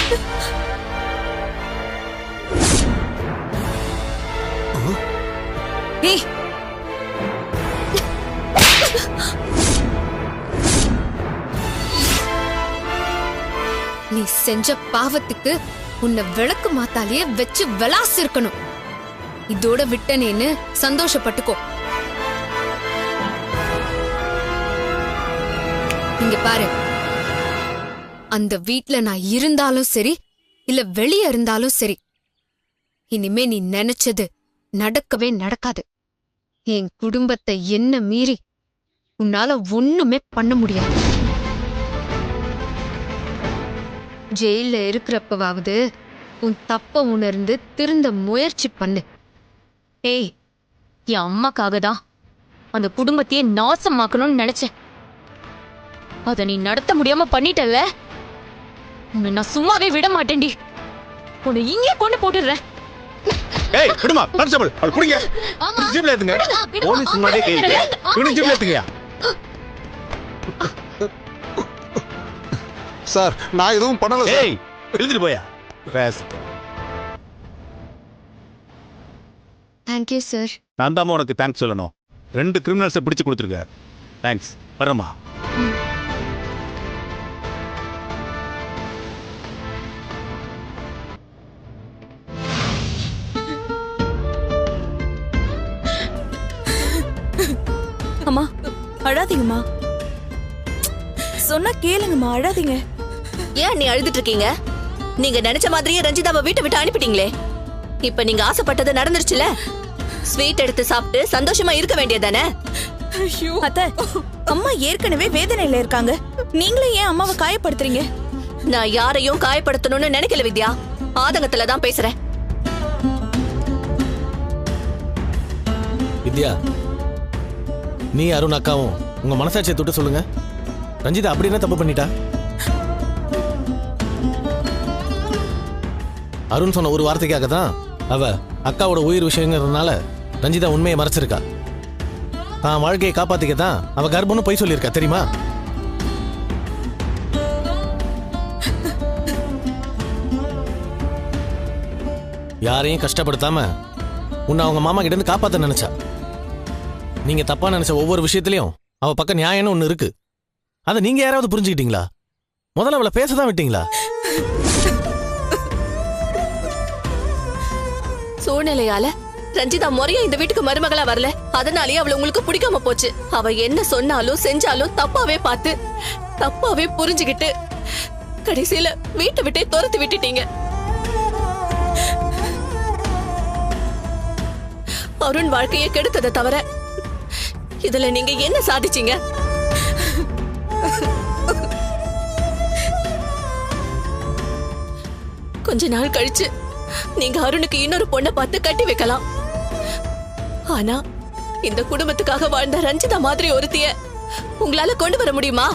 ஏய், நீ செஞ்ச பாவத்துக்கு உன்னை விளக்கு மாத்தாலேயே வச்சு விளாசி இருக்கணும். இதோட விட்டனேன்னு சந்தோஷப்பட்டுக்கோ. இங்க பாரு, அந்த வீட்ல நான் இருந்தாலும் சரி இல்ல வெளியே இருந்தாலும் சரி, இனிமே நீ நினைச்சது நடக்கவே நடக்காது. என் குடும்பத்தை என்ன மீறி உன்னால ஒண்ணுமே பண்ண முடியாது. ஜெயில இருக்கிறப்பவாவது உன் தப்ப உணர்ந்து திருந்த முயற்சி பண்ணு. ஏய், என் அம்மாக்காக தான் அந்த குடும்பத்தையே நாசமாக்கணும்னு நினைச்சேன். அத நீ நடத்த முடியாம பண்ணிட்டல. உன்னை நான் சும்மாவே விட மாட்டேன்டி. உன்னை இங்கே கொண்டு போட்டுடுறேன். ஏய் விடுமா கான்ஸ்டபிள், அவள் குடிங்க. ஜீப்ல ஏத்துங்க. போலீஸ் முன்னாடியே கேக்குது. குடி ஜீப்ல ஏத்துங்கயா. சார் நான் எதுவும் பண்ணல சார். ஏய் எழுதிட்டு போயா. ராஸ். Thank you sir. நான் தான் உனக்கு தேங்க்ஸ் சொல்லணும். 2 கிரிமினல்ஸை பிடிச்சு கொடுத்துருக்க. தேங்க்ஸ். வரமா. அம்மா அழாதீங்கம்மா. சொன்னா கேளுங்கம்மா, அழாதீங்க. ஏன் நீ அழுதுட்டு இருக்கீங்க? நீங்க நினைச்ச மாதிரியே ரஞ்சிதாவை வீட்டை விட்டு அனுப்பிட்டீங்களே. இப்ப நீங்க ஆசைப்பட்டது நடந்துருச்சுல. ஸ்வீட் எடுத்து சாப்பிட்டு சந்தோஷமா இருக்க வேண்டியதானே? அத்தை, அம்மா ஏற்கனவே வேதனையில இருக்காங்க. நீங்களே ஏன் அம்மாவை காயப்படுத்துறீங்க? நான் யாரையும் காயப்படுத்தணும்னு நினைக்கல வித்யா. ஆதங்கத்துல தான் பேசுறேன். வித்யா, நீ அருண் அக்காவும் உங்க மனசாட்சியை தொட்டு சொல்லுங்க. ரஞ்சிதா அப்படி என்ன தப்பு பண்ணிட்டா? அருண் சொன்ன ஒரு வார்த்தைக்காக தான் அவ அக்காவோட உயிர் விஷயங்கிறதுனால ரஞ்சிதா உண்மையை மறைச்சிருக்கா. தான் வாழ்க்கையை காப்பாத்திக்க தான் அவ கர்ப்பம்னு பொய் சொல்லியிருக்கா, தெரியுமா? யாரையும் கஷ்டப்படுத்தாம உன்னை அவங்க மாமா கிட்ட இருந்து காப்பாத்த நினைச்சா. நீங்க தப்பா நினைச்ச ஒவ்வொரு விஷயத்திலையும் அவ பக்கம் நியாயம்னு ஒண்ணு இருக்கு. அதை நீங்க யாராவது புரிஞ்சுக்கிட்டீங்களா? முதல்ல அவளை பேசதான் விட்டீங்களா? சூழ்நிலையால ரஞ்சிதா முறையா இந்த வீட்டுக்கு மருமகளா வரல. அதனாலேயே அவளை உங்களுக்கு பிடிக்காம போச்சு. அவ என்ன சொன்னாலும் செஞ்சாலும் தப்பாவே பார்த்து தப்பாவே புரிஞ்சுக்கிட்டு கடைசியில வீட்டை விட்டே துரத்து விட்டுட்டீங்க. அருண் வாழ்க்கையை கெடுத்ததை தவிர இதுல நீங்க என்ன சாதிச்சீங்க? கொஞ்ச நாள் கழிச்சு நீங்க அருணுக்கு இன்னொரு பொண்ணை பார்த்து கட்டி வைக்கலாம். ஆனா இந்த குடும்பத்துக்காக வாழ்ந்த ரஞ்சிதா மாதிரி ஒருத்திய உங்களால கொண்டு வர முடியுமா?